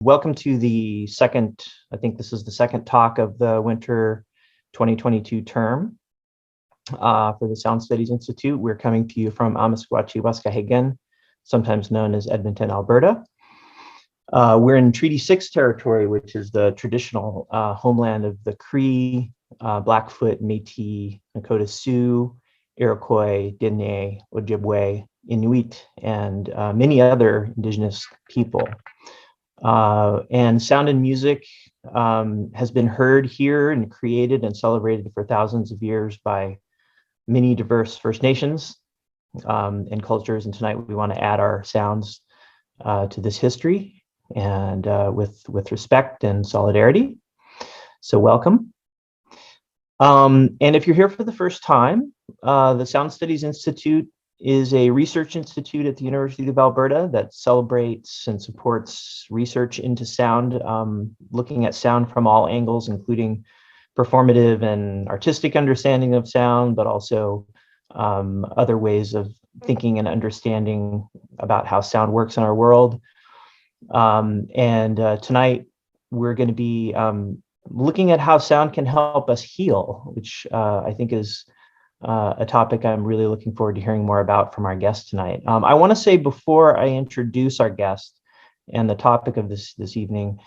Welcome to the second, I think this is the second talk of the winter 2022 term for the Sound Studies Institute. We're coming to you from Amasquatchie, Waskahegan, sometimes known as Edmonton, Alberta. We're in Treaty 6 territory, which is the traditional homeland of the Cree, Blackfoot, Métis, Nakota Sioux, Iroquois, Dene, Ojibwe, Inuit, and many other Indigenous people. And sound and music has been heard here and created and celebrated for thousands of years by many diverse First Nations and cultures. And tonight we want to add our sounds to this history and with respect and solidarity. So welcome. And if you're here for the first time, the Sound Studies Institute is a research institute at the University of Alberta that celebrates and supports research into sound, looking at sound from all angles, including performative and artistic understanding of sound, but also other ways of thinking and understanding about how sound works in our world. Tonight we're going to be looking at how sound can help us heal, which I think is a topic I'm really looking forward to hearing more about from our guest tonight. I want to say before I introduce our guest and the topic of this evening,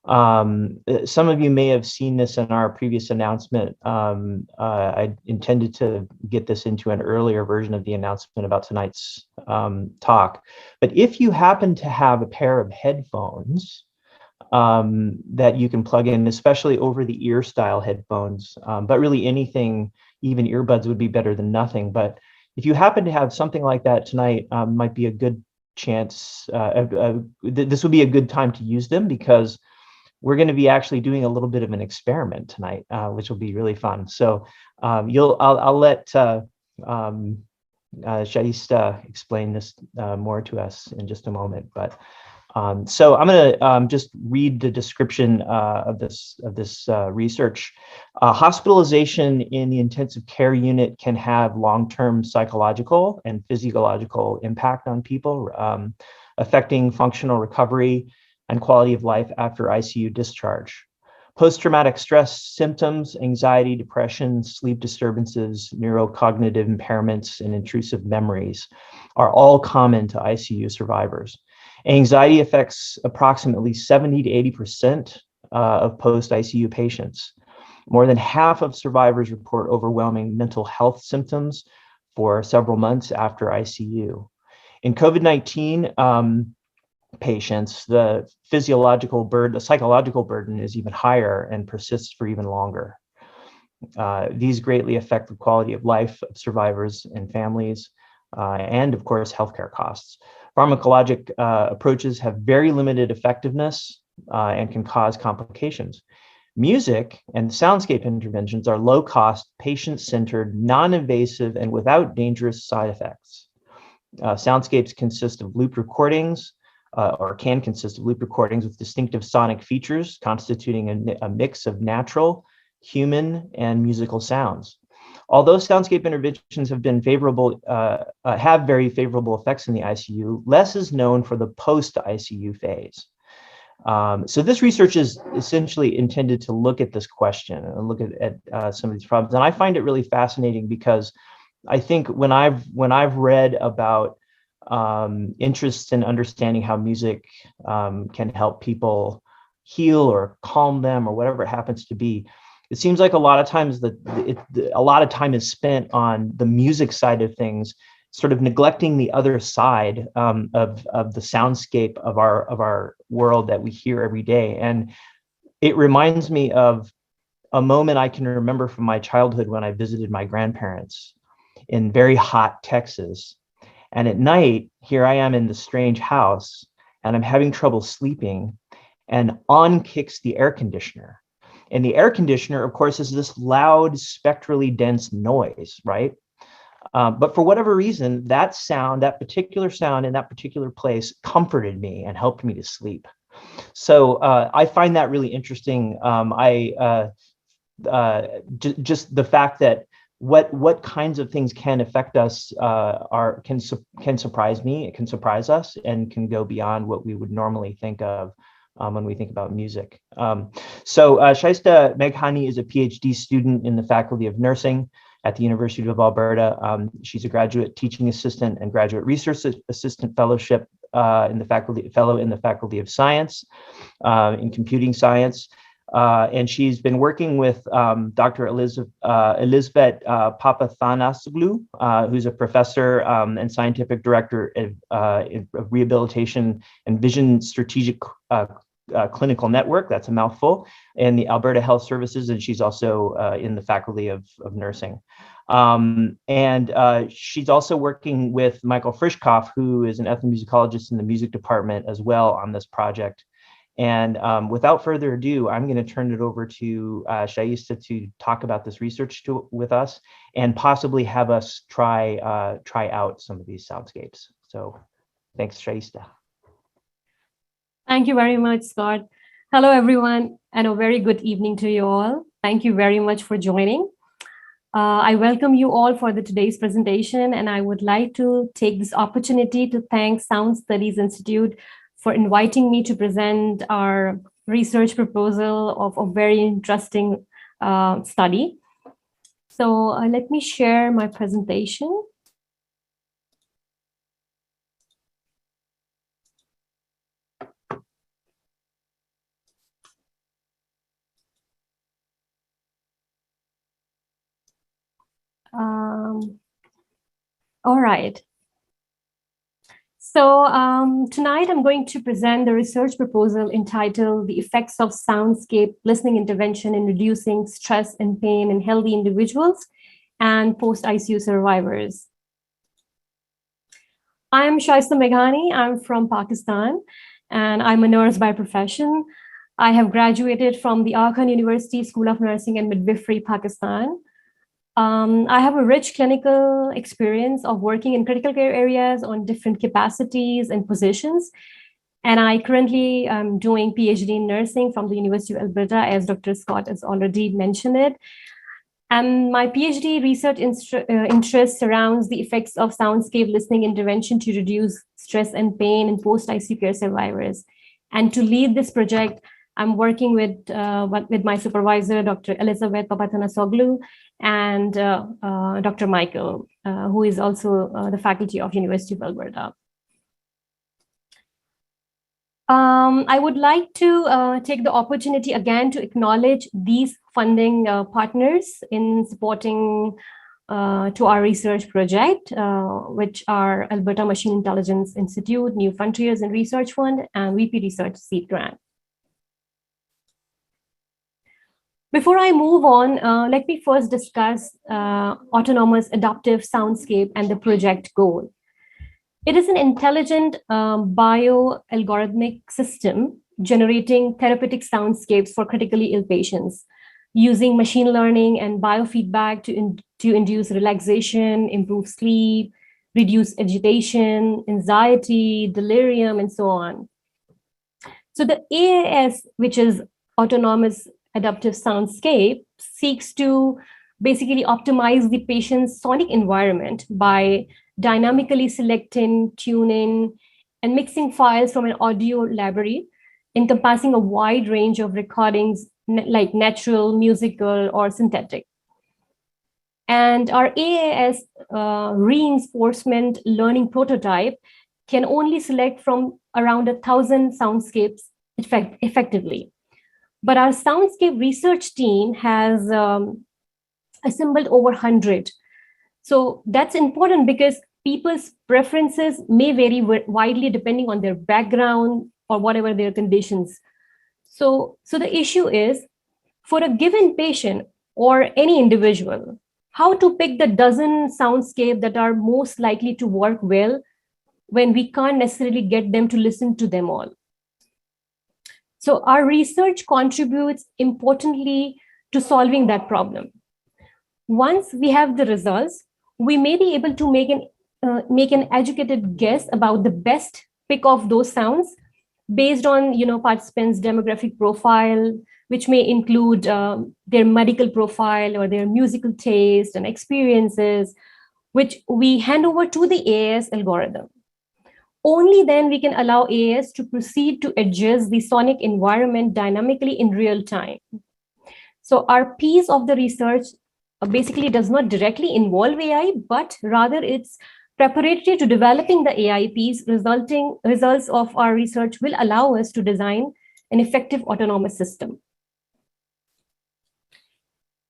some of you may have seen this in our previous announcement. I intended to get this into an earlier version of the announcement about tonight's talk. But if you happen to have a pair of headphones that you can plug in, especially over the ear style headphones, but really anything, even earbuds would be better than nothing. But if you happen to have something like that tonight, might be a good chance. This would be a good time to use them because we're going to be actually doing a little bit of an experiment tonight, which will be really fun. So I'll let Shaista explain this more to us in just a moment. But so I'm going to just read the description of this research. Hospitalization in the intensive care unit can have long-term psychological and physiological impact on people, affecting functional recovery and quality of life after ICU discharge. Post-traumatic stress symptoms, anxiety, depression, sleep disturbances, neurocognitive impairments, and intrusive memories are all common to ICU survivors. Anxiety affects approximately 70 to 80% of post-ICU patients. More than half of survivors report overwhelming mental health symptoms for several months after ICU. In COVID-19 patients, the psychological burden is even higher and persists for even longer. These greatly affect the quality of life of survivors and families, and of course, healthcare costs. Pharmacologic approaches have very limited effectiveness and can cause complications. Music and soundscape interventions are low-cost, patient-centered, non-invasive, and without dangerous side effects. Soundscapes consist of loop recordings, or can consist of loop recordings with distinctive sonic features, constituting a mix of natural, human, and musical sounds. Although soundscape interventions have been favorable, have very favorable effects in the ICU, less is known for the post-ICU phase. So this research is essentially intended to look at this question and look at some of these problems. And I find it really fascinating because I think when I've read about interests in understanding how music can help people heal or calm them or whatever it happens to be, it seems like a lot of times a lot of time is spent on the music side of things, sort of neglecting the other side of the soundscape of our world that we hear every day. And it reminds me of a moment I can remember from my childhood when I visited my grandparents in very hot Texas. And at night, here I am in the strange house, and I'm having trouble sleeping, and on kicks the air conditioner. And the air conditioner, of course, is this loud, spectrally dense noise, right? But for whatever reason, that particular sound in that particular place comforted me and helped me to sleep. So I find that really interesting. Just the fact that what kinds of things can affect us can surprise me, it can surprise us, and can go beyond what we would normally think of when we think about music. So Shaista Meghani is a PhD student in the Faculty of Nursing at the University of Alberta. She's a graduate teaching assistant and graduate research assistant fellowship in the Faculty of Science in computing science. And she's been working with Dr. Elizabeth Papathanasoglu, who's a professor and scientific director of rehabilitation and vision strategic clinical network, that's a mouthful, in the Alberta Health Services, and she's also in the Faculty of Nursing. She's also working with Michael Frischkopf, who is an ethnomusicologist in the music department as well on this project. And without further ado, I'm going to turn it over to Shaista to talk about this research with us and possibly have us try out some of these soundscapes. So thanks, Shaista. Thank you very much, Scott. Hello, everyone, and a very good evening to you all. Thank you very much for joining. I welcome you all for today's presentation, and I would like to take this opportunity to thank Sound Studies Institute for inviting me to present our research proposal of a very interesting study. So let me share my presentation. All right. So tonight I'm going to present the research proposal entitled The Effects of Soundscape Listening Intervention in Reducing Stress and Pain in Healthy Individuals and Post-ICU Survivors. I'm Shaista Meghani. I'm from Pakistan, and I'm a nurse by profession. I have graduated from the Khan University School of Nursing and Midwifery, Pakistan. I have a rich clinical experience of working in critical care areas on different capacities and positions. And I currently am doing PhD in nursing from the University of Alberta, as Dr. Scott has already mentioned it. And my PhD research interest surrounds the effects of soundscape listening intervention to reduce stress and pain in post-ICU care survivors. And to lead this project, I'm working with my supervisor, Dr. Elizabeth Papathanasoglu, and Dr. Michael, who is also the faculty of University of Alberta. I would like to take the opportunity again to acknowledge these funding partners in supporting to our research project, which are Alberta Machine Intelligence Institute, New Frontiers in Research Fund, and VP Research Seed Grant. Before I move on, let me first discuss autonomous adaptive soundscape and the project goal. It is an intelligent bio-algorithmic system generating therapeutic soundscapes for critically ill patients using machine learning and biofeedback to induce relaxation, improve sleep, reduce agitation, anxiety, delirium, and so on. So the AAS, which is autonomous adaptive soundscape, seeks to basically optimize the patient's sonic environment by dynamically selecting, tuning, and mixing files from an audio library encompassing a wide range of recordings like natural, musical, or synthetic. And our AAS reinforcement learning prototype can only select from around 1,000 soundscapes effectively. But our soundscape research team has assembled over 100. So that's important because people's preferences may vary widely depending on their background or whatever their conditions. So the issue is, for a given patient or any individual, how to pick the dozen soundscape that are most likely to work well when we can't necessarily get them to listen to them all. So our research contributes importantly to solving that problem. Once we have the results, we may be able to make an educated guess about the best pick of those sounds based on participants' demographic profile, which may include their medical profile or their musical taste and experiences, which we hand over to the AAS algorithm. Only then we can allow AAS to proceed to adjust the sonic environment dynamically in real time. So our piece of the research basically does not directly involve AI, but rather it's preparatory to developing the AI piece. Results of our research will allow us to design an effective autonomous system.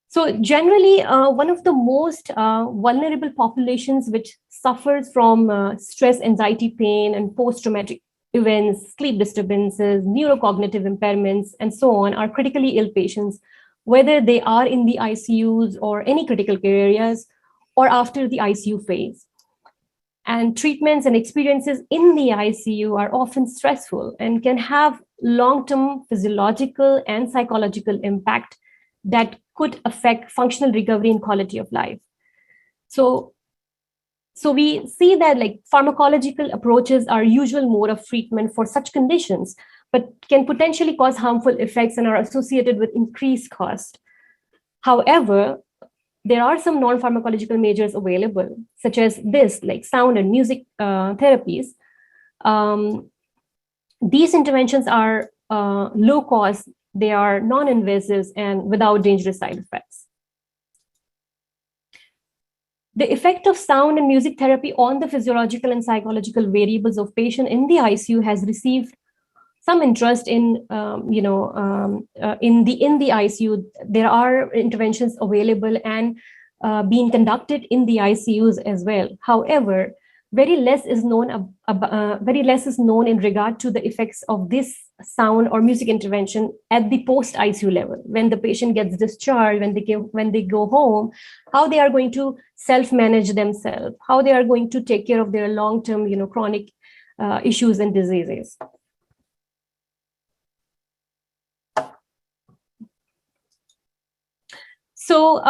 So generally, one of the most vulnerable populations which suffers from stress, anxiety, pain, and post-traumatic events, sleep disturbances, neurocognitive impairments, and so on are critically ill patients, whether they are in the ICUs or any critical care areas or after the ICU phase. And treatments and experiences in the ICU are often stressful and can have long-term physiological and psychological impact that could affect functional recovery and quality of life. So we see that like pharmacological approaches are usual mode of treatment for such conditions, but can potentially cause harmful effects and are associated with increased cost. However, there are some non-pharmacological measures available, such as this, like sound and music therapies. These interventions are low cost, they are non-invasive and without dangerous side effects. The effect of sound and music therapy on the physiological and psychological variables of patient in the ICU has received some interest in, in the ICU. There are interventions available and being conducted in the ICUs as well. However, very less is known in regard to the effects of this sound or music intervention at the post-ICU level, when the patient gets discharged, when they go home, how they are going to self-manage themselves, how they are going to take care of their long-term, chronic issues and diseases. So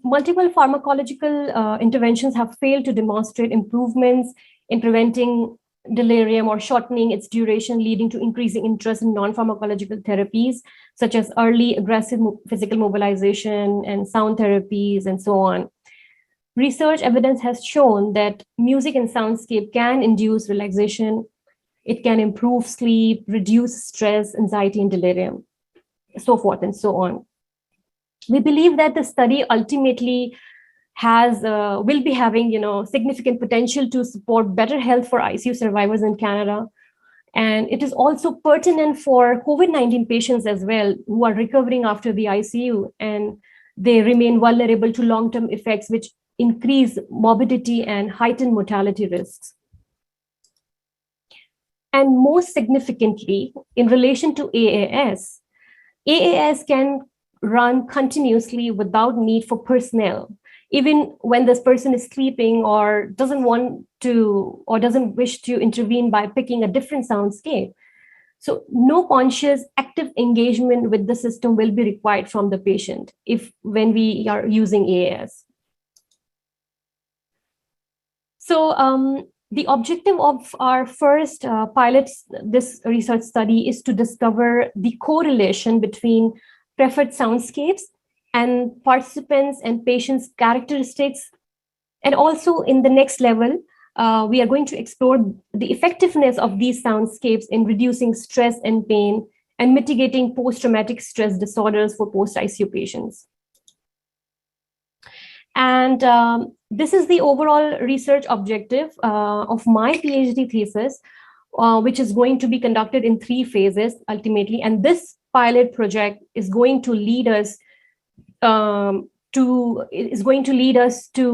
multiple pharmacological interventions have failed to demonstrate improvements in preventing delirium or shortening its duration, leading to increasing interest in non-pharmacological therapies, such as early aggressive physical mobilization and sound therapies and so on. Research evidence has shown that music and soundscape can induce relaxation. It can improve sleep, reduce stress, anxiety, and delirium, so forth and so on. We believe that the study ultimately will be having, significant potential to support better health for ICU survivors in Canada. And it is also pertinent for COVID-19 patients as well, who are recovering after the ICU, and they remain vulnerable to long-term effects, which increase morbidity and heighten mortality risks. And most significantly, in relation to AAS can run continuously without need for personnel, even when this person is sleeping or doesn't wish to intervene by picking a different soundscape. So no conscious active engagement with the system will be required from the patient when we are using AAS. So the objective of our first pilot, this research study, is to discover the correlation between preferred soundscapes and participants and patients' characteristics. And also in the next level, we are going to explore the effectiveness of these soundscapes in reducing stress and pain and mitigating post-traumatic stress disorders for post-ICU patients. And this is the overall research objective of my PhD thesis, which is going to be conducted in 3 phases ultimately. And this pilot project is going to lead us to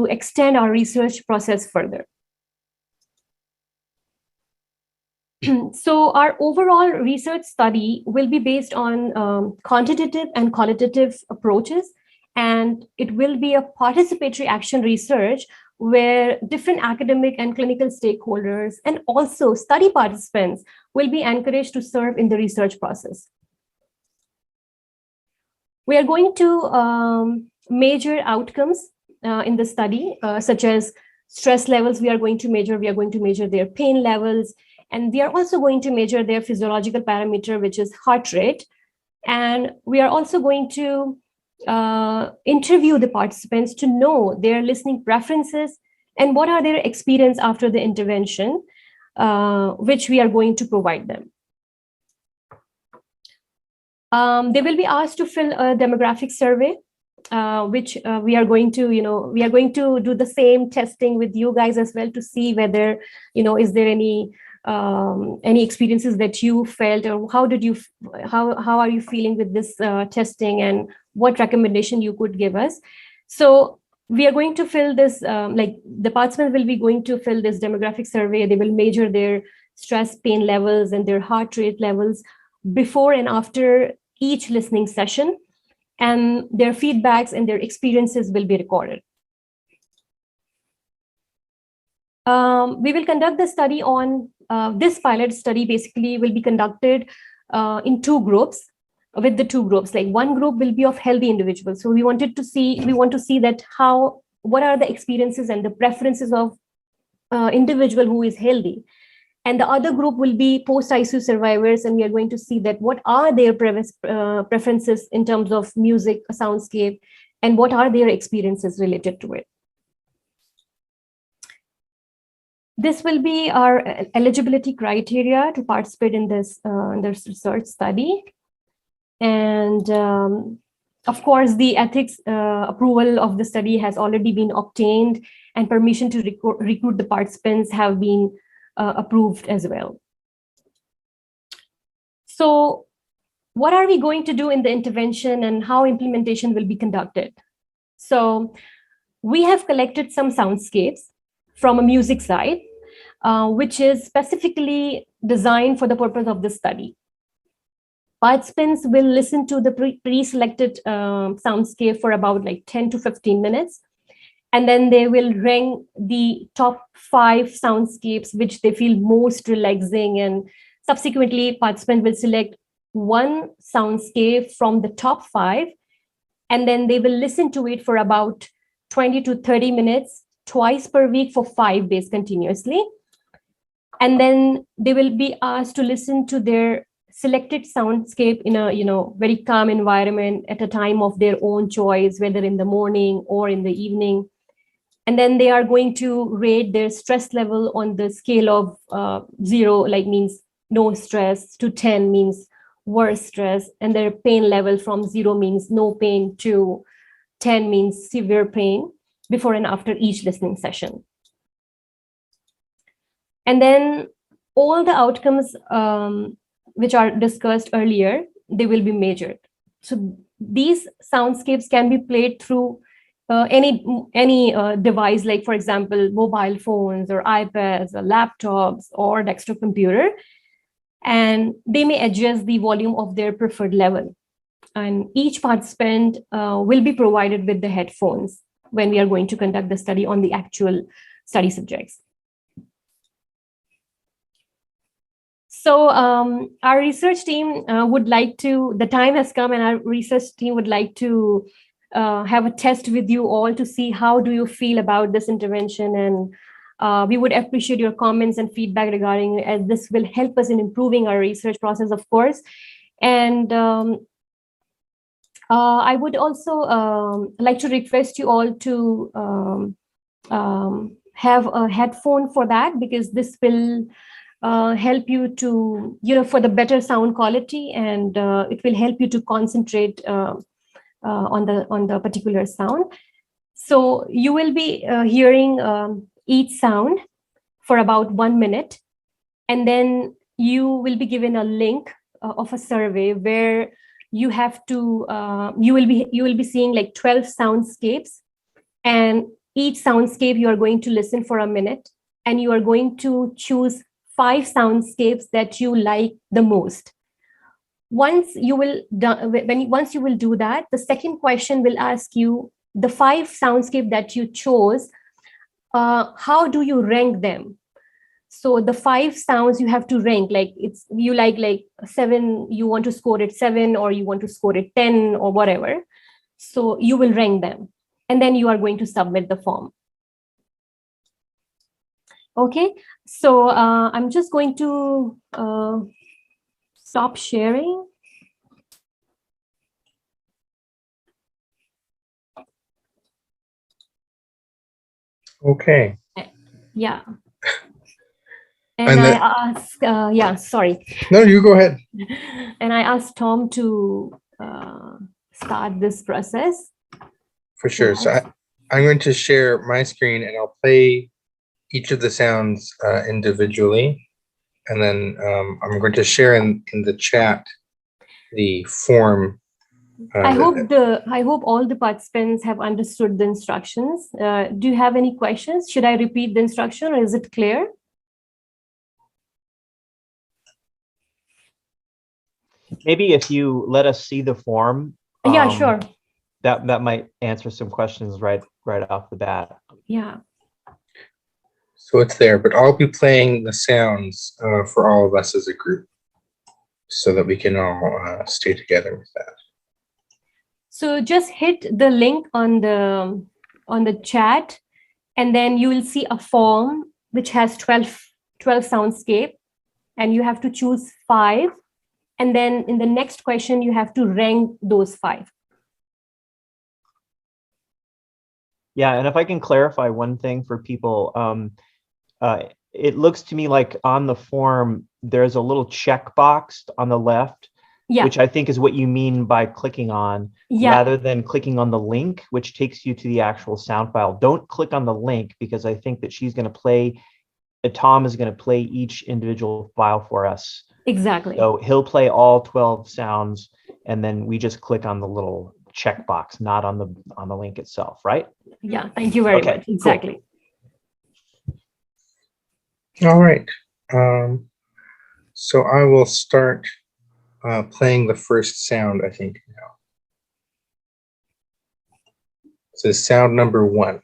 extend our research process further. So our overall research study will be based on quantitative and qualitative approaches, and it will be a participatory action research where different academic and clinical stakeholders and also study participants will be encouraged to serve in the research process. We are going to measure outcomes in the study, such as stress levels. We are going to measure their pain levels, and we are also going to measure their physiological parameter, which is heart rate. And we are also going to interview the participants to know their listening preferences and what are their experience after the intervention. which we are going to provide them. They will be asked to fill a demographic survey, which we are going to, we are going to do the same testing with you guys as well to see whether, is there any experiences that you felt, or how are you feeling with this testing, and what recommendation you could give us. So we are going to fill this, like the participants will be going to fill this demographic survey. They will measure their stress, pain levels, and their heart rate levels before and after each listening session, and their feedbacks and their experiences will be recorded. We will conduct the study on, this pilot study basically will be conducted in two groups, with the two groups. Like one group will be of healthy individuals. So we want to see that what are the experiences and the preferences of individual who is healthy. And the other group will be post-ICU survivors, and we are going to see that what are their preferences in terms of music, soundscape, and what are their experiences related to it. This will be our eligibility criteria to participate in this research study. And of course, the ethics approval of the study has already been obtained, and permission to recruit the participants have been approved as well. So what are we going to do in the intervention, and how implementation will be conducted? So we have collected some soundscapes from a music site, which is specifically designed for the purpose of this study. Participants will listen to the pre-selected soundscape for about like 10 to 15 minutes. And then they will rank the top 5 soundscapes which they feel most relaxing. And subsequently, participants will select one soundscape from the top 5. And then they will listen to it for about 20 to 30 minutes, twice per week for 5 days continuously. And then they will be asked to listen to their selected soundscape in a very calm environment at a time of their own choice, whether in the morning or in the evening. And then they are going to rate their stress level on the scale of 0, like means no stress, to 10 means worse stress, and their pain level from 0 means no pain to 10 means severe pain, before and after each listening session. And then all the outcomes which are discussed earlier, they will be measured. So these soundscapes can be played through any device, like for example, mobile phones or iPads or laptops or desktop computer, and they may adjust the volume of their preferred level. And each participant will be provided with the headphones when we are going to conduct the study on the actual study subjects. So our research team would like to, the time has come, and our research team would like to have a test with you all to see how do you feel about this intervention. And we would appreciate your comments and feedback regarding, as this will help us in improving our research process, of course. And I would also like to request you all to have a headphone for that, because this will help you to, for the better sound quality, and it will help you to concentrate on the particular sound. So you will be hearing each sound for about 1 minute, and then you will be given a link of a survey where you have to you will be seeing like 12 soundscapes, and each soundscape you are going to listen for a minute, and you are going to choose 5 soundscapes that you like the most. Once you will do that, the second question will ask you the 5 soundscape that you chose, how do you rank them? So the 5 sounds you have to rank, like you like 7, you want to score it 7, or you want to score it 10, or whatever. So you will rank them, and then you are going to submit the form. Okay, so I'm just going to stop sharing. Okay. Yeah. And I asked, sorry. No, you go ahead. And I asked Tom to start this process. For sure. So I'm going to share my screen and I'll play each of the sounds individually. And then I'm going to share in the chat the form. I hope all the participants have understood the instructions. Do you have any questions? Should I repeat the instruction or is it clear? Maybe if you let us see the form. Yeah, sure. That might answer some questions right off the bat. Yeah. So it's there, but I'll be playing the sounds for all of us as a group so that we can all stay together with that. So just hit the link on the chat, and then you will see a form which has 12 soundscape, and you have to choose 5. And then in the next question, you have to rank those 5. Yeah, and if I can clarify one thing for people, it looks to me like on the form, there's a little checkbox on the left, which I think is what you mean by clicking on, rather than clicking on the link, which takes you to the actual sound file. Don't click on the link because I think that Tom is going to play each individual file for us. Exactly. So he'll play all 12 sounds, and then we just click on the little checkbox, not on the link itself, right? Yeah, thank you very much. Exactly. Cool. All right. So I will start playing the first sound, I think, now. So sound number 1.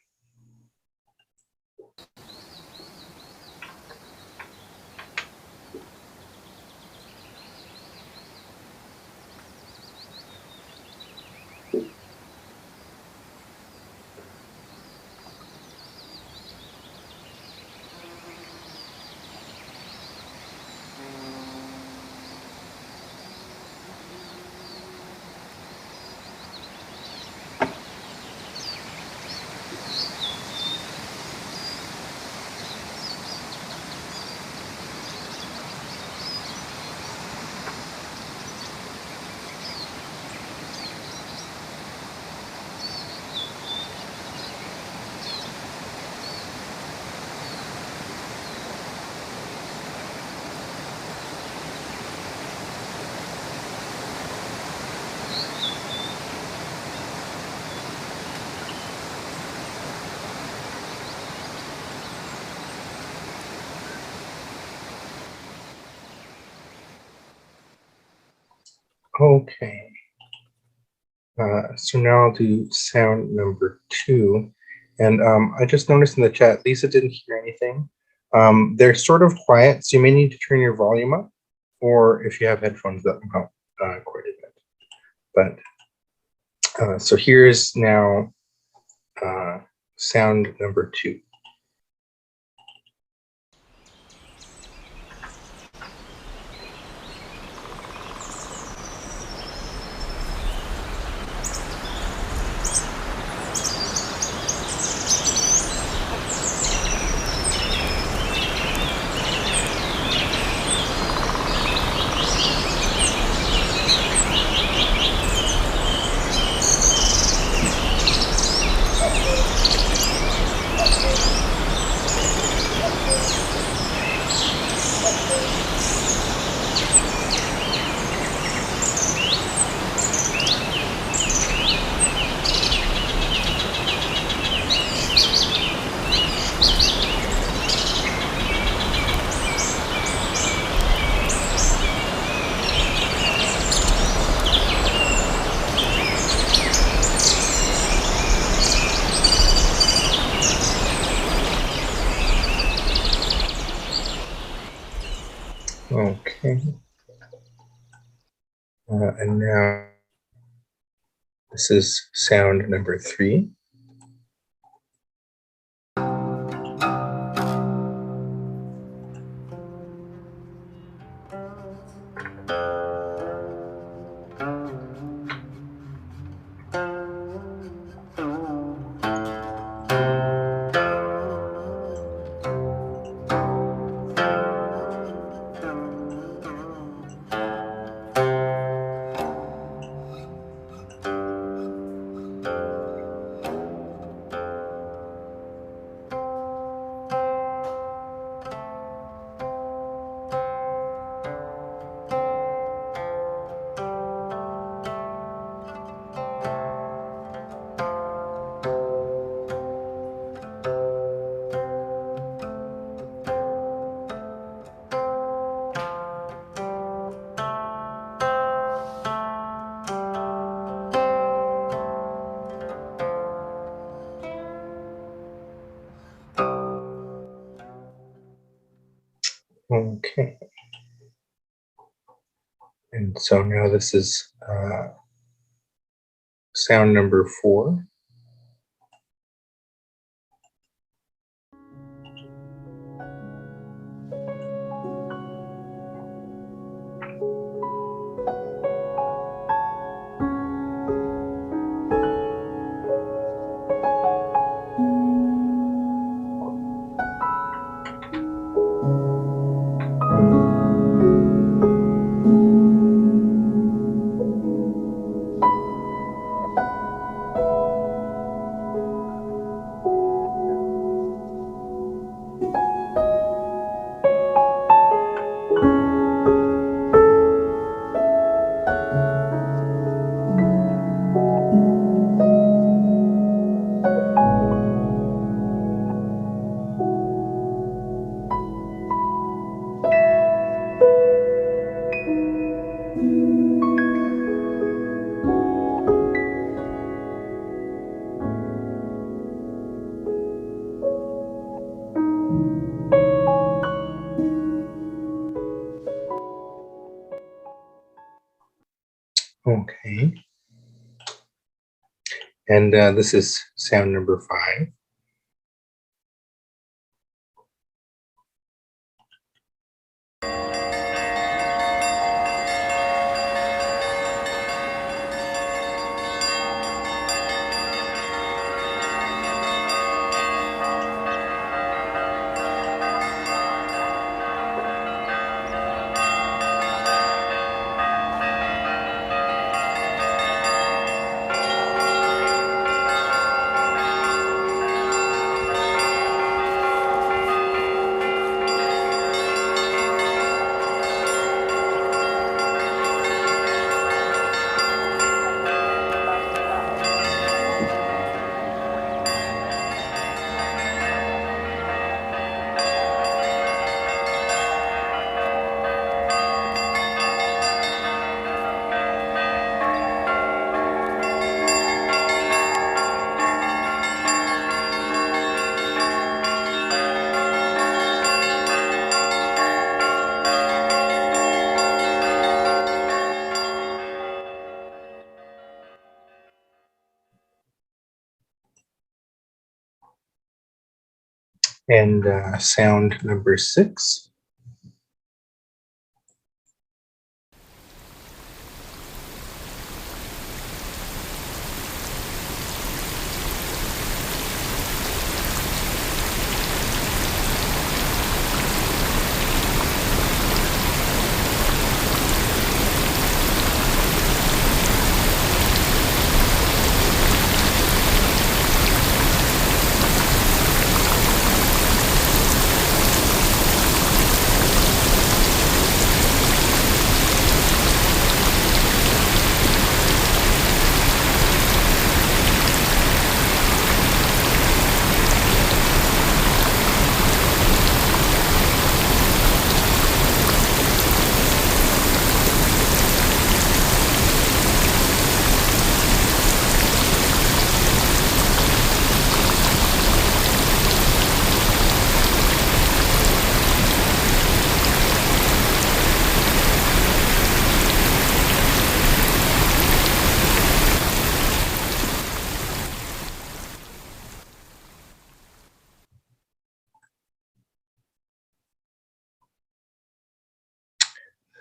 Okay. So now I'll do sound number 2. And I just noticed in the chat, Lisa didn't hear anything. They're sort of quiet, so you may need to turn your volume up, or if you have headphones, that will help quite a bit. But so here's now sound number 2. Okay. And now this is sound number 3. And so now this is sound number 4. Okay. And this is sound number 5. And sound number 6.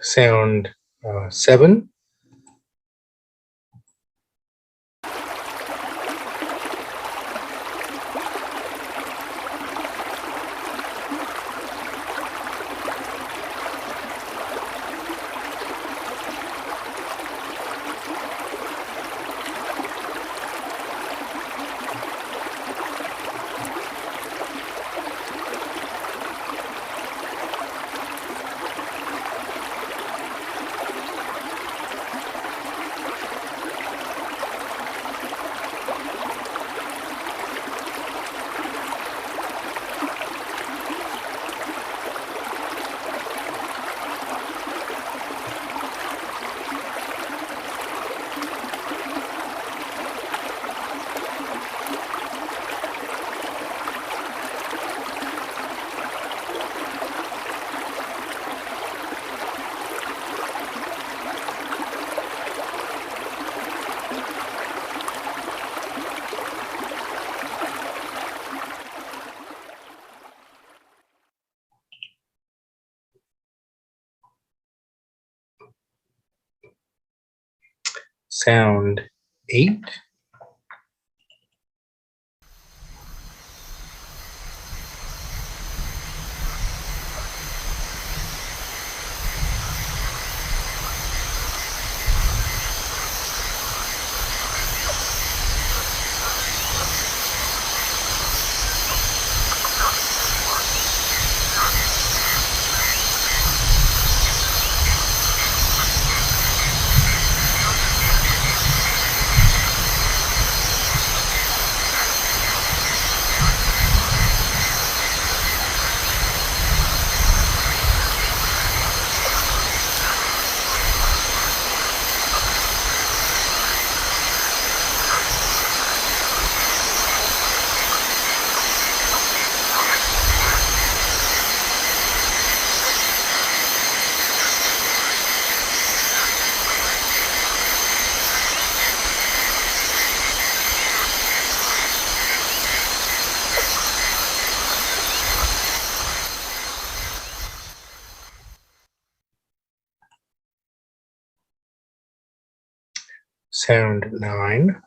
Sound 7. Sound 8. Sound 9.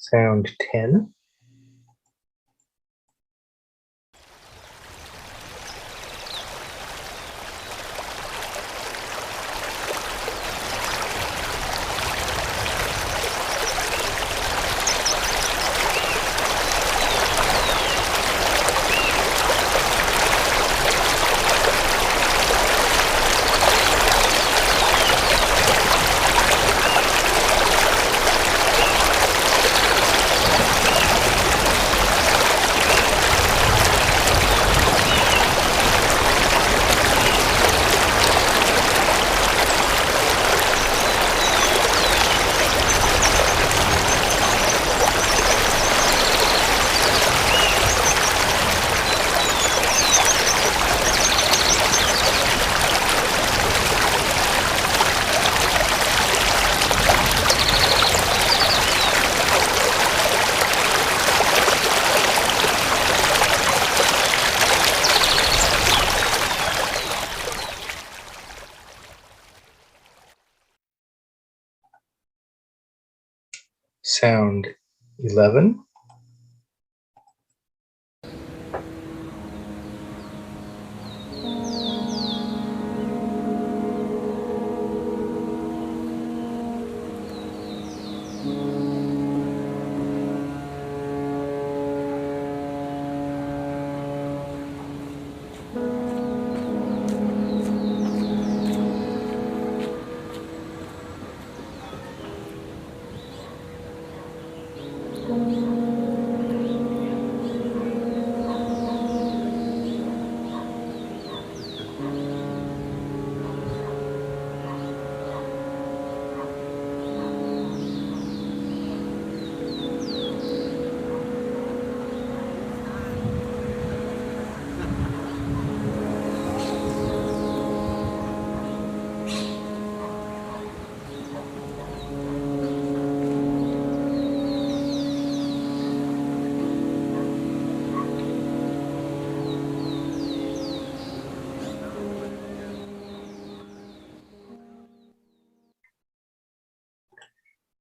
Sound 10. Sound 11.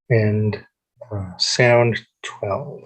And Sound 12.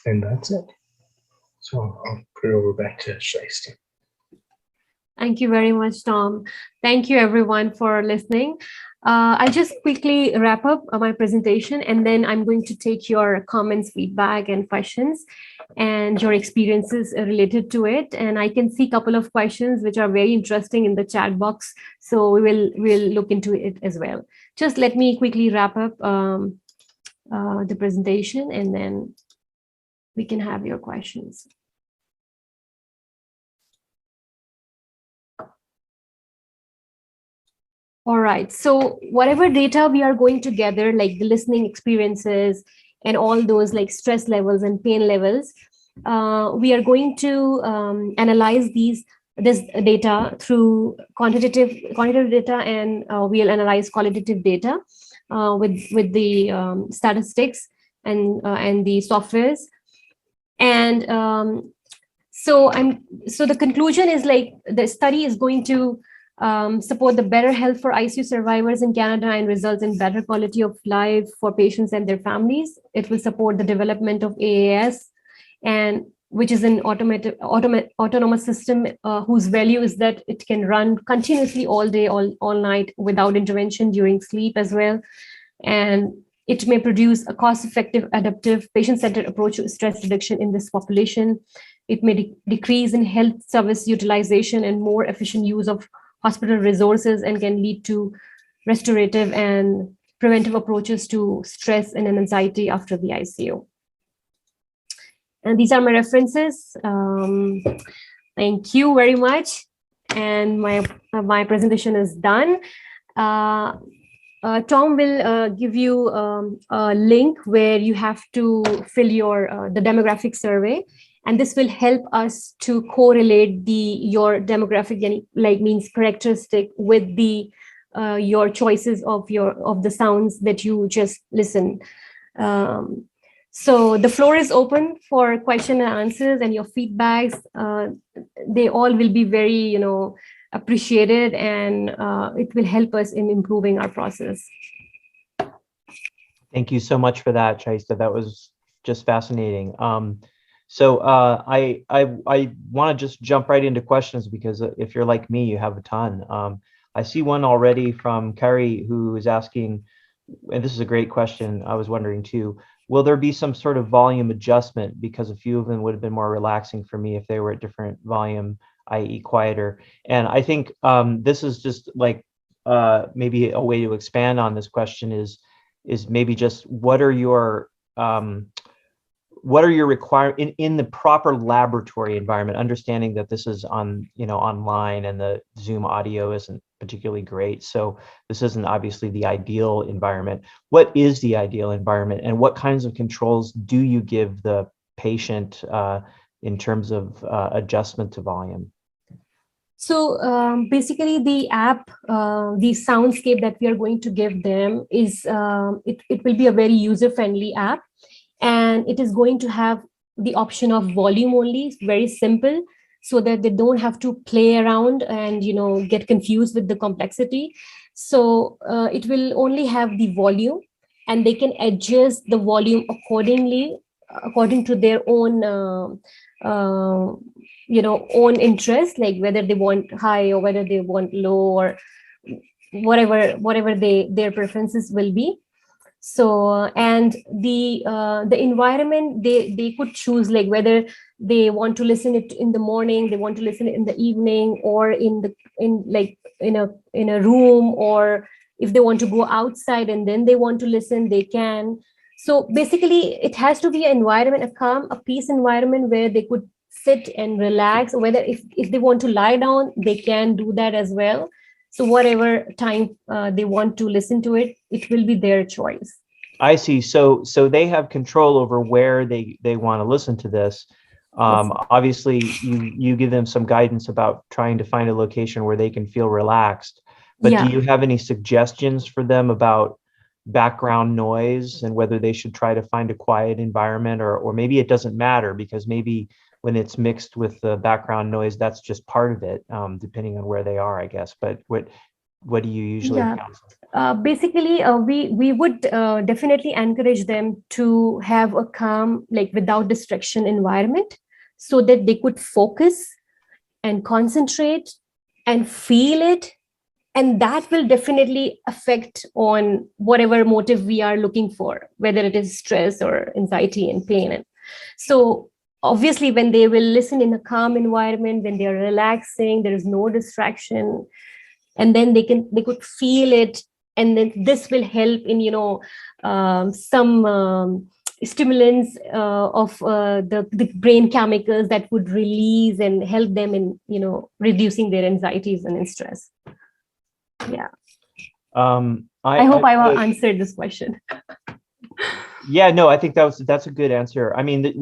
And that's it. So I'll put it over back to Shaista. Thank you very much, Tom. Thank you, everyone, for listening. I'll just quickly wrap up my presentation, and then I'm going to take your comments, feedback, and questions, and your experiences related to it. And I can see a couple of questions which are very interesting in the chat box, so we'll look into it as well. Just let me quickly wrap up the presentation, and then we can have your questions. All right, so whatever data we are going to gather, like the listening experiences and all those like stress levels and pain levels, we are going to analyze this data through quantitative data, and we'll analyze qualitative data with the statistics and the softwares. And so the conclusion is like the study is going to support the better health for ICU survivors in Canada and result in better quality of life for patients and their families. It will support the development of AAS, and which is an autonomous system whose value is that it can run continuously all day, all night without intervention during sleep as well. And it may produce a cost-effective, adaptive, patient-centered approach to stress reduction in this population. It may decrease in health service utilization and more efficient use of hospital resources, and can lead to restorative and preventive approaches to stress and anxiety after the ICU. And these are my references. Thank you very much. And my presentation is done. Tom will give you a link where you have to fill your the demographic survey, and this will help us to correlate your demographic means characteristic with the your choices of the sounds that you just listen. So the floor is open for question and answers and your feedbacks. They all will be very appreciated, and it will help us in improving our process. Thank you so much for that, Shaista. That was just fascinating. So I want to just jump right into questions, because if you're like me, you have a ton. I see one already from Carrie, who is asking, and this is a great question, I was wondering too, will there be some sort of volume adjustment? Because a few of them would have been more relaxing for me if they were at different volume, i.e. quieter. And I think this is just like maybe a way to expand on this question is maybe just what are your requirements in the proper laboratory environment, understanding that this is online and the Zoom audio isn't particularly great. So this isn't obviously the ideal environment. What is the ideal environment, and what kinds of controls do you give the patient in terms of adjustment to volume? So basically the app, the Soundscape that we are going to give them is, it will be a very user-friendly app, and it is going to have the option of volume only. It's very simple, so that they don't have to play around and get confused with the complexity. So it will only have the volume, and they can adjust the volume according to their own own interest, like whether they want high or whether they want low, or whatever their preferences will be. So, and the environment, they could choose, like whether they want to listen it in the morning, they want to listen it in the evening, or in a room, or if they want to go outside and then they want to listen, they can. So basically, it has to be an environment, a calm, a peace environment where they could sit and relax. Or whether if they want to lie down, they can do that as well. So whatever time they want to listen to it, it will be their choice. I see. So they have control over where they want to listen to this. Obviously, you give them some guidance about trying to find a location where they can feel relaxed. But Yeah. do you have any suggestions for them about background noise and whether they should try to find a quiet environment, or maybe it doesn't matter because maybe when it's mixed with the background noise, that's just part of it, depending on where they are, I guess. But what do you usually counsel? Basically, we would definitely encourage them to have a calm, like without distraction environment, so that they could focus and concentrate and feel it. And that will definitely affect on whatever motive we are looking for, whether it is stress or anxiety and pain. And so obviously, when they will listen in a calm environment, when they are relaxing, there is no distraction, and then they could feel it, and then this will help in some stimulants of the brain chemicals that would release and help them in reducing their anxieties and stress. Yeah. I hope I answered this question. Yeah, no, I think that's a good answer. I mean,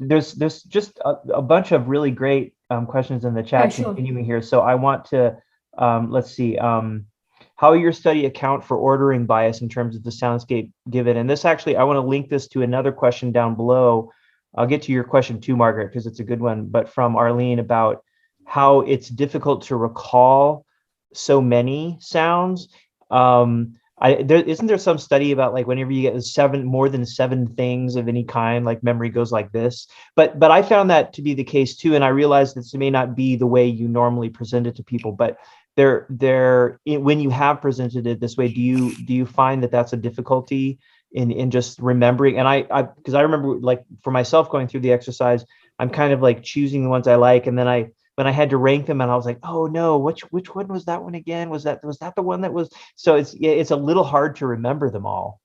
there's just a bunch of really great questions in the chat continuing here. So I want to let's see, how your study account for ordering bias in terms of the Soundscape given. And this actually, I want to link this to another question down below. I'll get to your question too, Margaret, because it's a good one, but from Arlene about how it's difficult to recall so many sounds. Isn't there some study about like whenever you get more than seven things of any kind, like memory goes like this? But I found that to be the case too, and I realized this may not be the way you normally present it to people. But when you have presented it this way, do you find that that's a difficulty in just remembering? And because I remember, like for myself going through the exercise, I'm kind of like choosing the ones I like, and then when I had to rank them, and I was like, oh no, which one was that one again? Was that the one that was? So it's a little hard to remember them all.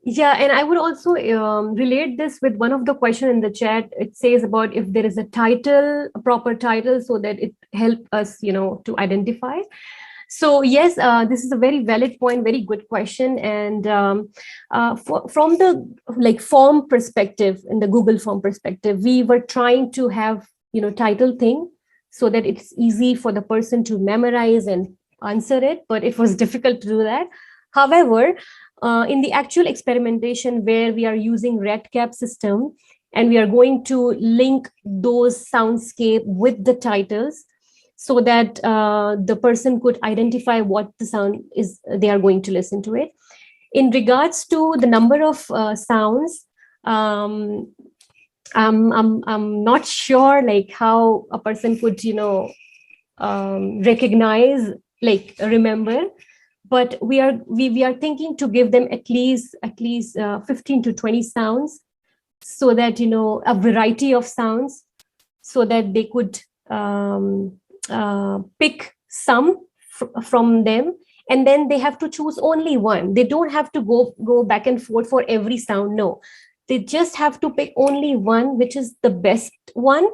Yeah, and I would also relate this with one of the questions in the chat. It says about if there is a proper title, so that it helps us, to identify. So yes, this is a very valid point, very good question. And from the form perspective, in the Google form perspective, we were trying to have, title thing, so that it's easy for the person to memorize and answer it, but it was difficult to do that. However, in the actual experimentation where we are using RedCap system, and we are going to link those Soundscape with the titles, so that the person could identify what the sound is they are going to listen to it. In regards to the number of sounds, I'm not sure like how a person could recognize, remember, but we are thinking to give them at least 15 to 20 sounds, so that a variety of sounds, so that they could pick some from them, and then they have to choose only one. They don't have to go back and forth for every sound. No, they just have to pick only one, which is the best one.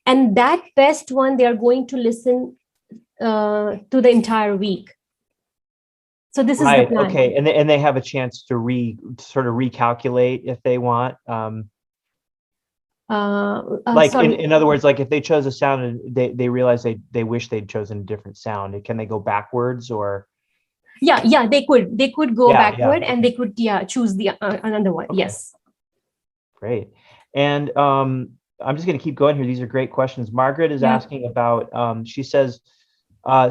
And that best one, they are going to listen to the entire week. So this is the plan. Okay, and they have a chance to sort of recalculate if they want. In other words, like if they chose a sound and they realize they wish they'd chosen a different sound, can they go backwards or? Yeah, they could go backward, and they could choose the another one. Okay. Yes. Great. And I'm just going to keep going here. These are great questions. Margaret is asking about, she says,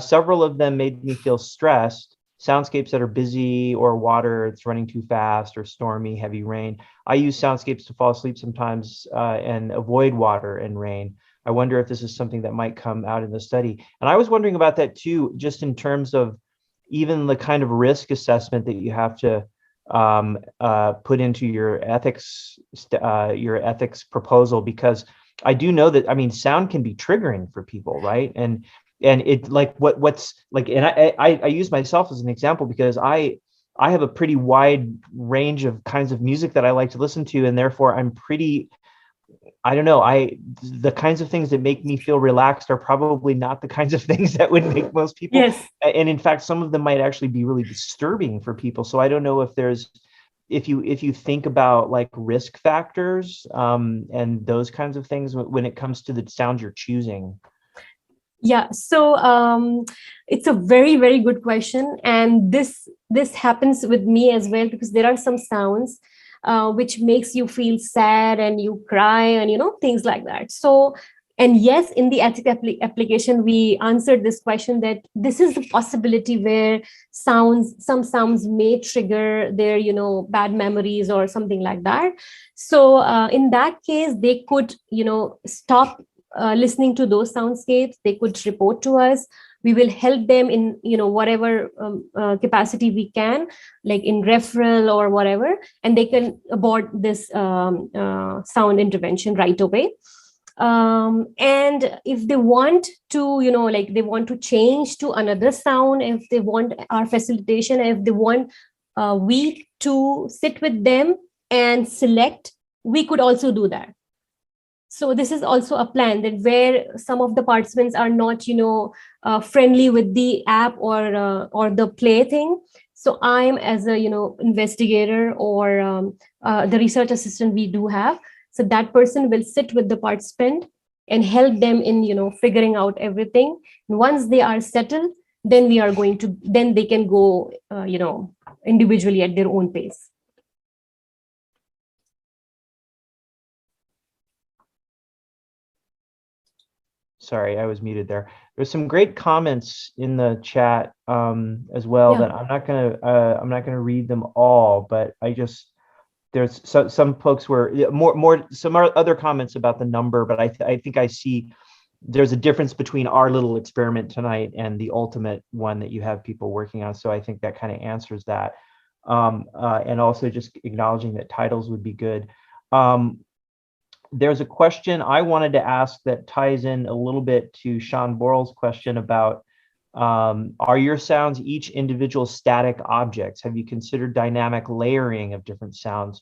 several of them made me feel stressed. Soundscapes that are busy, or water that's running too fast, or stormy, heavy rain. I use soundscapes to fall asleep sometimes and avoid water and rain. I wonder if this is something that might come out in the study. And I was wondering about that too, just in terms of even the kind of risk assessment that you have to put into your ethics proposal, because I do know that, I mean, sound can be triggering for people, right? And it like what's like, and I use myself as an example because I have a pretty wide range of kinds of music that I like to listen to, and therefore I'm pretty, I don't know, the kinds of things that make me feel relaxed are probably not the kinds of things that would make most people. Yes. And in fact, some of them might actually be really disturbing for people. So I don't know if there's, if you think about like risk factors and those kinds of things when it comes to the sounds you're choosing. Yeah, so it's a very, very good question. And this happens with me as well, because there are some sounds which makes you feel sad and you cry and, you know, things like that. So, and yes, in the ethics application, we answered this question that this is the possibility where some sounds may trigger their, you know, bad memories or something like that. So in that case, they could, you know, stop listening to those soundscapes. They could report to us. We will help them in, you know, whatever capacity we can, like in referral or whatever, and they can abort this sound intervention right away. And if they want to, you know, like they want to change to another sound, if they want our facilitation, if they want we to sit with them and select, we could also do that. So this is also a plan that where some of the participants are not, you know, friendly with the app or the play thing. So I'm, as a, you know, investigator or the research assistant we do have, so that person will sit with the participant and help them in, you know, figuring out everything. And once they are settled, then then they can go, you know, individually at their own pace. Sorry, I was muted there. There's some great comments in the chat as well, that I'm not gonna read them all, but I just, there's some folks were some other comments about the number, but I think I see there's a difference between our little experiment tonight and the ultimate one that you have people working on. So I think that kind of answers that. And also just acknowledging that titles would be good. There's a question I wanted to ask that ties in a little bit to Sean Borrell's question about, are your sounds each individual static objects? Have you considered dynamic layering of different sounds?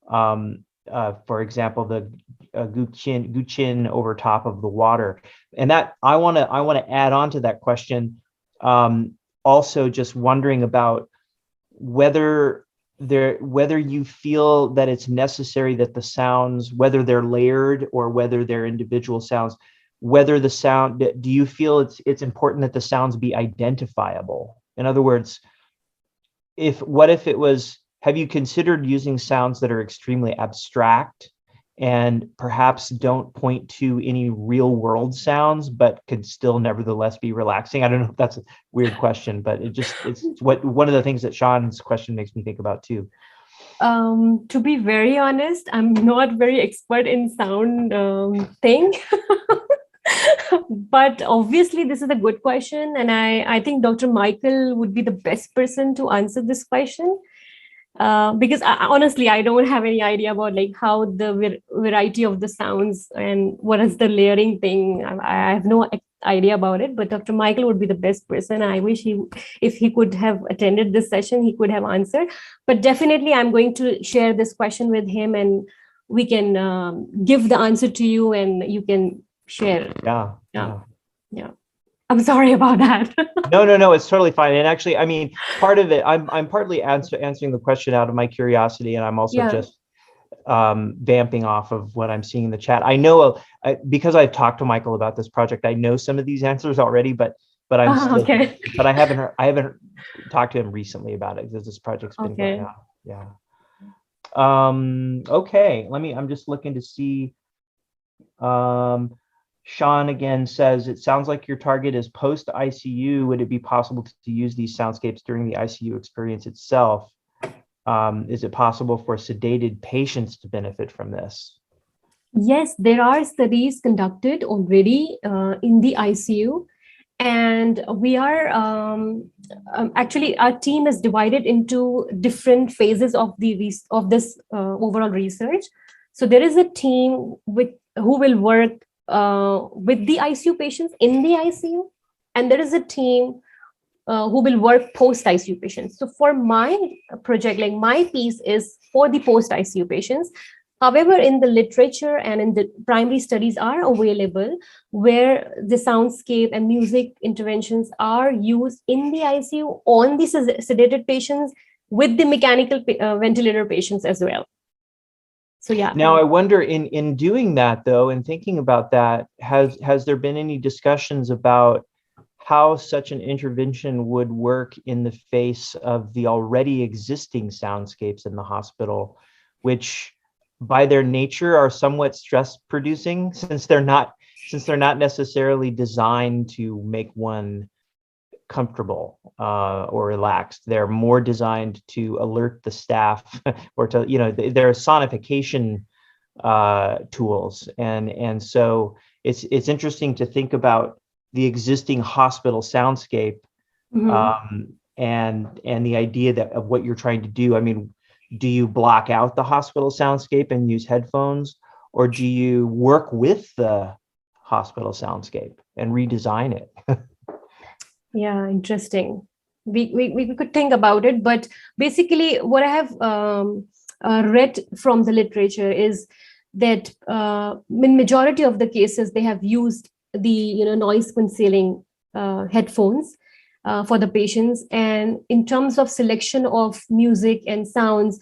For example, the guchin over top of the water. And that I want to add on to that question. Also just wondering about whether you feel that it's necessary that the sounds, whether they're layered or whether they're individual sounds, whether the sound, do you feel it's important that the sounds be identifiable? In other words, what if it was, have you considered using sounds that are extremely abstract and perhaps don't point to any real world sounds, but could still nevertheless be relaxing? I don't know if that's a weird question, but it's one of the things that Sean's question makes me think about too. To be very honest, I'm not very expert in sound thing. But obviously this is a good question, and I think Dr. Michael would be the best person to answer this question. Because honestly, I don't have any idea about like how the variety of the sounds and what is the layering thing. I have no idea about it, but Dr. Michael would be the best person. I wish if he could have attended this session, he could have answered. But definitely I'm going to share this question with him, and we can give the answer to you and you can share. Yeah. I'm sorry about that. No, it's totally fine. And actually, I mean, part of it, I'm partly answering the question out of my curiosity, and I'm also just vamping off of what I'm seeing in the chat. I know because I've talked to Michael about this project, I know some of these answers already, but I'm still, okay. But I haven't talked to him recently about it because this project's been going on. Yeah. Okay. I'm just looking to see. Sean again says, it sounds like your target is post-ICU. Would it be possible to use these soundscapes during the ICU experience itself? Is it possible for sedated patients to benefit from this? Yes, there are studies conducted already in the ICU, and we are actually our team is divided into different phases of of this overall research. So there is a team who will work with the ICU patients in the ICU, and there is a team who will work post ICU patients. So for my project, like my piece is for the post ICU patients. However, in the literature and in the primary studies are available where the soundscape and music interventions are used in the ICU on the sedated patients with the mechanical ventilator patients as well. So yeah. Now I wonder, in doing that though, and thinking about that, has there been any discussions about how such an intervention would work in the face of the already existing soundscapes in the hospital, which by their nature are somewhat stress producing, since they're not necessarily designed to make one comfortable or relaxed. They're more designed to alert the staff or to, they're sonification tools. And so it's interesting to think about the existing hospital soundscape and the idea that of what you're trying to do. I mean, do you block out the hospital soundscape and use headphones, or do you work with the hospital soundscape and redesign it? Yeah, interesting. We could think about it, but basically what I have read from the literature is that in majority of the cases, they have used the noise cancelling headphones for the patients. And in terms of selection of music and sounds,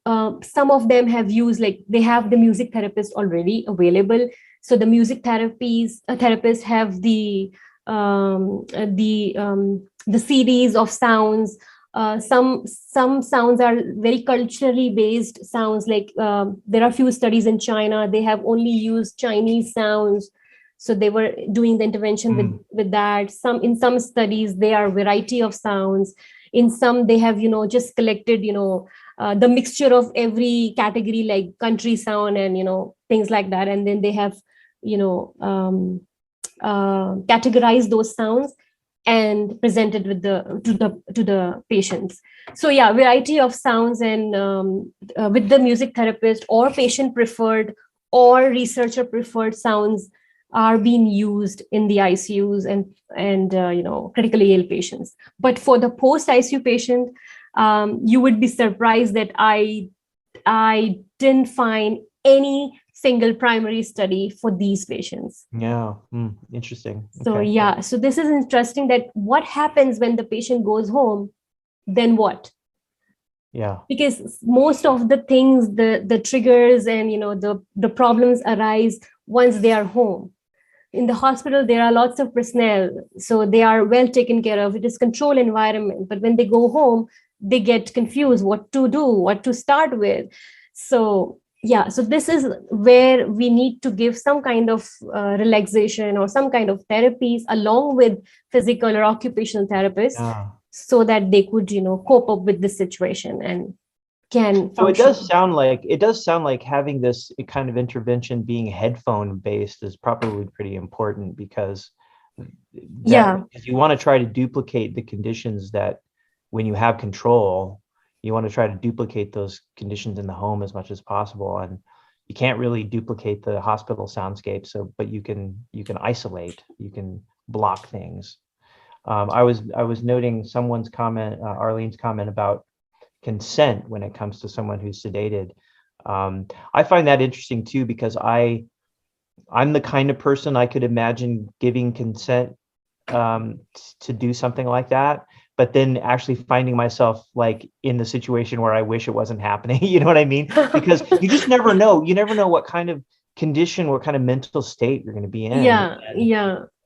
some of them have used, like they have the music therapist already available. So the music therapists have the CDs of sounds. Some sounds are very culturally based sounds. Like there are few studies in China, they have only used Chinese sounds. So they were doing the intervention with that. In some studies, there are variety of sounds. In some, they have, just collected, the mixture of every category, like country sound and, things like that. And then they have, categorized those sounds and presented to the patients. So yeah, variety of sounds, and with the music therapist or patient preferred or researcher preferred sounds are being used in the ICUs and critically ill patients. But for the post ICU patient, you would be surprised that I didn't find any single primary study for these patients. Yeah, interesting. So okay. Yeah, so this is interesting, that what happens when the patient goes home, then what? Yeah, because most of the things, the triggers and the problems arise once they are home. In the hospital, there are lots of personnel, so they are well taken care of. It is controlled environment, but when they go home, they get confused what to do, what to start with. So yeah, so this is where we need to give some kind of relaxation or some kind of therapies along with physical or occupational therapists, so that they could cope up with this situation and can function. So it does sound like having this kind of intervention being headphone based is probably pretty important, because you want to try to duplicate the conditions that when you have control, you want to try to duplicate those conditions in the home as much as possible. And you can't really duplicate the hospital soundscape. But you can isolate, you can block things. I was noting someone's comment, Arlene's comment about consent when it comes to someone who's sedated. I find that interesting too, because I'm the kind of person I could imagine giving consent to do something like that, but then actually finding myself like in the situation where I wish it wasn't happening. You know what I mean? Because you just never know. You never know what kind of condition, what kind of mental state you're going to be in.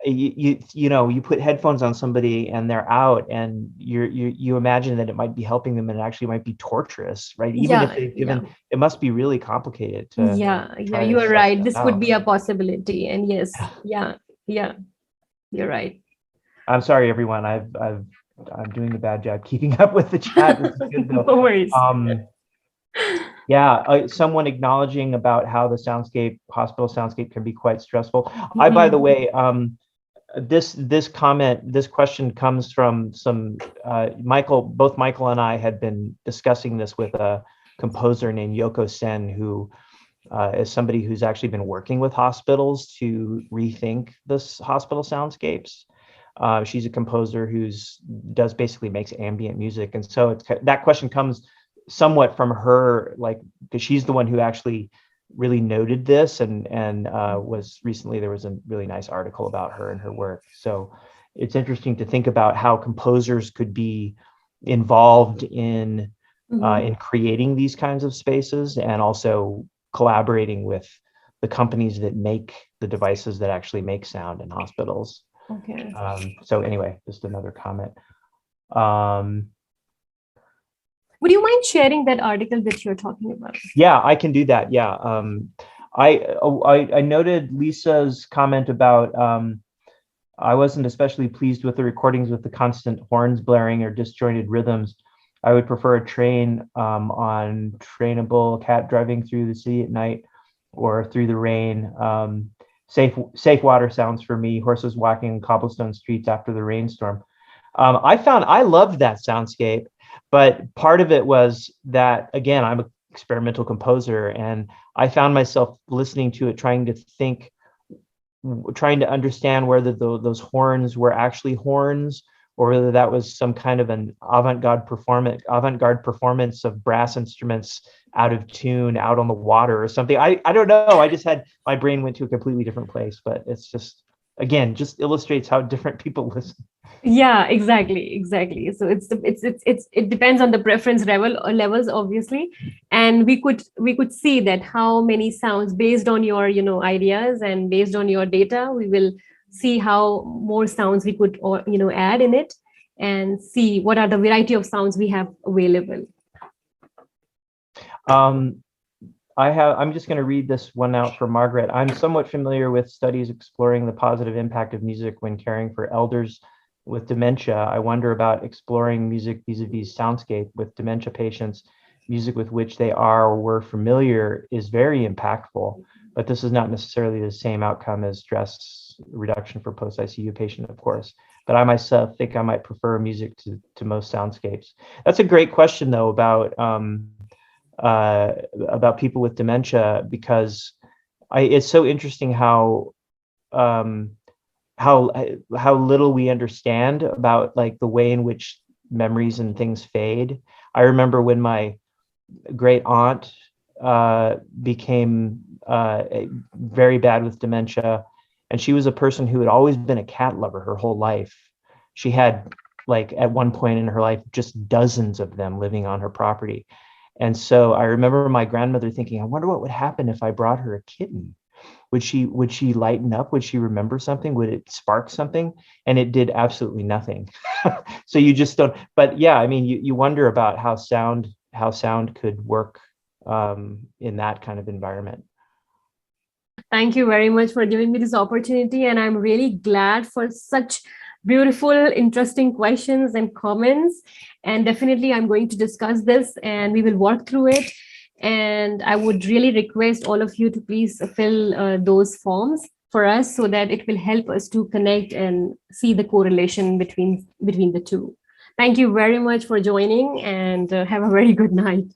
You put headphones on somebody and they're out, and you imagine that it might be helping them, and it actually might be torturous, right? Even if they've given, it must be really complicated to you are right. This could be a possibility. And yes, you're right. I'm sorry, everyone. I'm doing a bad job keeping up with the chat. This is good, though. No worries. Yeah, someone acknowledging about how the hospital soundscape can be quite stressful. By the way, this question comes from some both Michael and I had been discussing this with a composer named Yoko Sen, who is somebody who's actually been working with hospitals to rethink this hospital soundscapes. She's a composer basically makes ambient music, and so that question comes somewhat from her, like, because she's the one who actually really noted this, and was recently, there was a really nice article about her and her work. So it's interesting to think about how composers could be involved in creating these kinds of spaces, and also collaborating with the companies that make the devices that actually make sound in hospitals. Okay. So anyway, just another comment. Would you mind sharing that article that you're talking about? Yeah, I can do that. Yeah. I noted Lisa's comment about I wasn't especially pleased with the recordings with the constant horns blaring or disjointed rhythms. I would prefer a train on trainable, cat driving through the city at night or through the rain. Safe water sounds for me, horses walking cobblestone streets after the rainstorm. I loved that soundscape, but part of it was that, again, I'm an experimental composer, and I found myself listening to it, trying to understand whether those horns were actually horns, or whether that was some kind of an avant-garde performance of brass instruments out of tune, out on the water or something. I don't know. My brain went to a completely different place, but it's just, again, just illustrates how different people listen. Yeah, exactly. So it depends on the preference levels, obviously, and we could see that how many sounds, based on your ideas and based on your data, we will see how more sounds we could add in it, and see what are the variety of sounds we have available. I'm just going to read this one out for Margaret. I'm somewhat familiar with studies exploring the positive impact of music when caring for elders with dementia. I wonder about exploring music vis-a-vis soundscape with dementia patients. Music with which they are or were familiar is very impactful, but this is not necessarily the same outcome as stress reduction for post-ICU patient, of course. But I myself think I might prefer music to most soundscapes. That's a great question, though, about people with dementia, because it's so interesting how little we understand about, like, the way in which memories and things fade. I remember when my great aunt became very bad with dementia, and she was a person who had always been a cat lover her whole life. She had, like, at one point in her life, just dozens of them living on her property. And so I remember my grandmother thinking, I wonder what would happen if I brought her a kitten. Would she lighten up? Would she remember something? Would it spark something? And it did absolutely nothing. So you just don't. But yeah, I mean, you wonder about how sound could work in that kind of environment. Thank you very much for giving me this opportunity, and I'm really glad for such beautiful, interesting questions and comments. And definitely I'm going to discuss this, and we will work through it. And I would really request all of you to please fill those forms for us, so that it will help us to connect and see the correlation between the two. Thank you very much for joining, and have a very good night.